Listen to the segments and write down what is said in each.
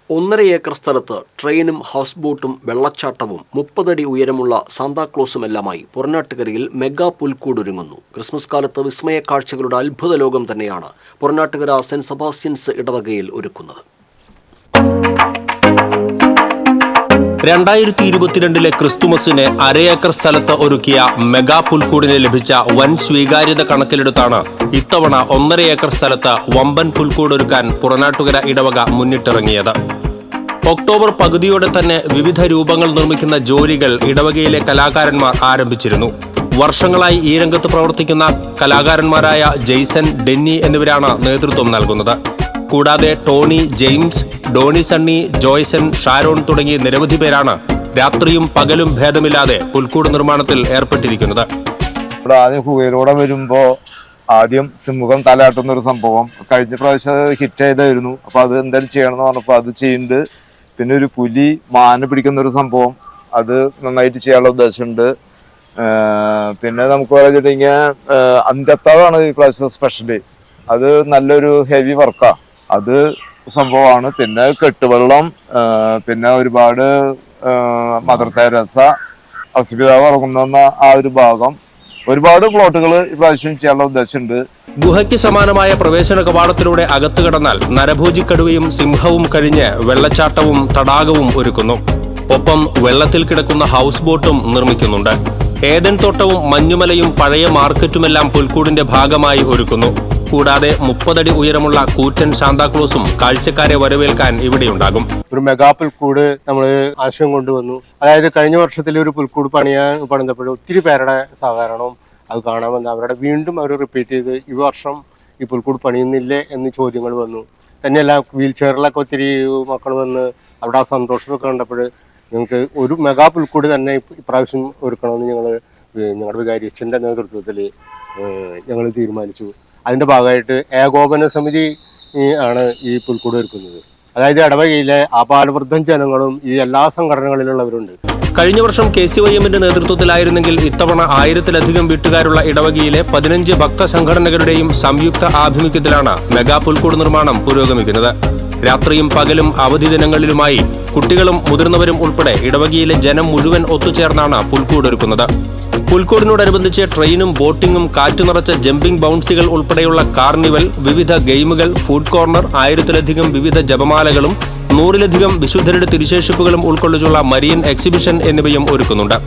1.5 acre സ്ഥലത്ത് ട്രെയിനും house ബോട്ടും വെള്ളച്ചാട്ടവും 30 അടി ഉയരമുള്ള സാന്താക്ലോസുമെല്ലാമായി പുറനാട്ടുകരയിൽ മെഗാ പുൽക്കൂടൊരുങ്ങുന്നു. ക്രിസ്മസ് കാലത്ത് വിസ്മയ കാഴ്ചകളുടെ അത്ഭുത ലോകം തന്നെയാണ് പുറനാട്ടുകര സെന്റ് സെബാസ്റ്റ്യൻസ് ഇടവകയിൽ ഒരുക്കുന്നത്. 2022 ക്രിസ്തുമസിന് 1/2 ഏക്കർ സ്ഥലത്ത് ഒരുക്കിയ മെഗാ പുൽക്കൂടിന് ലഭിച്ച വൻ സ്വീകാര്യത കണക്കിലെടുത്താണ് ഇത്തവണ 1.5 ഏക്കർ സ്ഥലത്ത് വമ്പൻ പുൽക്കൂടൊരുക്കാൻ പുറനാട്ടുകര ഇടവക മുന്നിട്ടിറങ്ങിയത്. ഒക്ടോബർ പകുതിയോടെ തന്നെ വിവിധ രൂപങ്ങൾ നിർമ്മിക്കുന്ന ജോലികൾ ഇടവകയിലെ കലാകാരന്മാർ ആരംഭിച്ചിരുന്നു. വർഷങ്ങളായി ഈ രംഗത്ത് പ്രവർത്തിക്കുന്ന കലാകാരന്മാരായ ജെയ്സൺ, ഡെന്നി എന്നിവരാണ് നേതൃത്വം നൽകുന്നത്. കൂടാതെ ടോണി, ജെയിംസ്, ഡോണി സണ്ണി, ജോയ്സൺ, ഷാരോൺ തുടങ്ങിയ നിരവധി പേരാണ് രാത്രിയും പകലും ഭേദമില്ലാതെ പുൽക്കൂട് നിർമ്മാണത്തിൽ ഏർപ്പെട്ടിരിക്കുന്നത്. ആദ്യം ഹുവയിലൂടെ വരുമ്പോ ആദ്യം സിംഹം തലയാട്ടുന്ന ഒരു സംഭവം കഴിഞ്ഞ പ്രാവശ്യം ഹിറ്റ് ചെയ്തായിരുന്നു. അപ്പൊ അത് എന്തായാലും ചെയ്യണം എന്ന് പറഞ്ഞപ്പോ അത് ചെയ്യുന്നുണ്ട്. പിന്നെ ഒരു പുലി മാന പിടിക്കുന്ന ഒരു സംഭവം അത് നന്നായിട്ട് ചെയ്യാനുള്ള ഉദ്ദേശമുണ്ട്. പിന്നെ നമുക്ക് പറഞ്ഞിട്ടുണ്ടെങ്കിൽ അന്ത്യത്താഴാണ് ഈ പ്രാവശ്യം സ്പെഷ്യലി. അത് നല്ലൊരു ഹെവി വർക്കാ, അത് സംഭവമാണ്. പിന്നെ കെട്ടുവെള്ളം, പിന്നെ ഒരുപാട് മദർ തെരേസ അസുഖിതാവ് ഇറങ്ങുന്ന ആ ഒരു ഭാഗം, ഒരുപാട് പ്ലോട്ടുകൾ ഇപ്രാവശ്യം ചെയ്യാനുള്ള ഉദ്ദേശമുണ്ട്. ഗുഹയ്ക്ക് സമാനമായ പ്രവേശന കവാടത്തിലൂടെ അകത്തു കടന്നാൽ നരഭോജിക്കടുവയും സിംഹവും കഴിഞ്ഞ് വെള്ളച്ചാട്ടവും തടാകവും ഒരുക്കുന്നു. ഒപ്പം വെള്ളത്തിൽ കിടക്കുന്ന ഹൗസ് ബോട്ടും നിർമ്മിക്കുന്നുണ്ട്. ഏദൻ തോട്ടവും മഞ്ഞുമലയും പഴയ മാർക്കറ്റുമെല്ലാം പുൽക്കൂടിന്റെ ഭാഗമായി ഒരുക്കുന്നു. കൂടാതെ 30 അടി ഉയരമുള്ള കൂറ്റൻ സാന്താക്ലോസും കാഴ്ചക്കാരെ വരവേൽക്കാൻ ഇവിടെയുണ്ടാകും. ഒരു മെഗാ പുൽക്കൂട് നമ്മൾ ആശയം കൊണ്ടുവന്നു. അതായത് കഴിഞ്ഞ വർഷത്തിൽ ഒരു പുൽക്കൂട് പണിതപ്പോൾ ഒത്തിരി പേരുടെ സഹകരണവും അത് കാണാമെന്ന് അവരുടെ വീണ്ടും അവർ റിപ്പീറ്റ് ചെയ്ത് ഈ വർഷം ഈ പുൽക്കൂട് പണിയുന്നില്ലേ എന്ന് ചോദ്യങ്ങൾ വന്നു. തന്നെയല്ല വീൽ ചെയറിലൊക്കെ ഒത്തിരി മക്കൾ വന്ന് അവിടെ ആ സന്തോഷമൊക്കെ കണ്ടപ്പോൾ ഞങ്ങൾക്ക് ഒരു മെഗാ പുൽക്കൂട് തന്നെ ഇപ്രാവശ്യം ഒരുക്കണമെന്ന് ഞങ്ങളുടെ വികാരി അച്ഛൻ്റെ നേതൃത്വത്തിൽ ഞങ്ങൾ തീരുമാനിച്ചു. അതിൻ്റെ ഭാഗമായിട്ട് ഏകോപന സമിതി ആണ് ഈ പുൽക്കൂട് ഒരുക്കുന്നത്. അതായത് ഇടവകയിലെ ആപാലവൃദ്ധം ജനങ്ങളും ഈ എല്ലാ സംഘടനകളിലുള്ളവരുണ്ട്. കഴിഞ്ഞ വർഷം KCYM-ന്റെ നേതൃത്വത്തിലായിരുന്നെങ്കിൽ ഇത്തവണ 1000-ലധികം വീട്ടുകാരുള്ള ഇടവകയിലെ 15 ഭക്തസംഘടനകളുടെയും സംയുക്ത ആഭിമുഖ്യത്തിലാണ് മെഗാ പുൽക്കൂട് നിർമ്മാണം പുരോഗമിക്കുന്നത്. രാത്രിയും പകലും അവധി ദിനങ്ങളിലുമായി കുട്ടികളും മുതിർന്നവരും ഉൾപ്പെടെ ഇടവകയിലെ ജനം മുഴുവൻ ഒത്തുചേർന്നാണ് പുൽക്കൂടൊരുക്കുന്നത്. പുൽക്കൂടിനോടനുബന്ധിച്ച് ട്രെയിനും ബോട്ടിങ്ങും കാറ്റു നിറച്ച ജമ്പിംഗ് ബൗൺസികൾ ഉൾപ്പെടെയുള്ള കാർണിവൽ, വിവിധ ഗെയിമുകൾ, ഫുഡ് കോർണർ, 1000-ലധികം വിവിധ ജപമാലകളും 100-ലധികം വിശുദ്ധരുടെ തിരുശേഷിപ്പുകളും ഉൾക്കൊള്ളിച്ചുള്ള മരിയൻ എക്സിബിഷൻ എന്നിവയും ഒരുക്കുന്നുണ്ട്.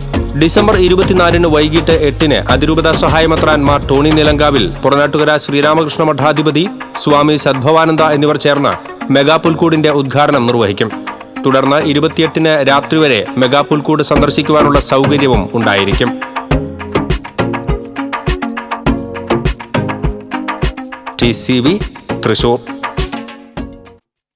ഡിസംബർ 24 വൈകിട്ട് 8 അതിരൂപതാ സഹായമെത്രാൻ മാർ ടോണി നിലങ്കാവിൽ, പുറനാട്ടുകര ശ്രീരാമകൃഷ്ണ മഠാധിപതി സ്വാമി സദ്ഭവാനന്ദ എന്നിവർ ചേർന്ന് മെഗാ പുൽക്കൂടിന്റെ ഉദ്ഘാടനം നിർവഹിക്കും. തുടർന്ന് 28 രാത്രി വരെ മെഗാ പുൽക്കൂട് സന്ദർശിക്കുവാനുള്ള സൗകര്യവും ഉണ്ടായിരിക്കും. TCV തൃശൂർ.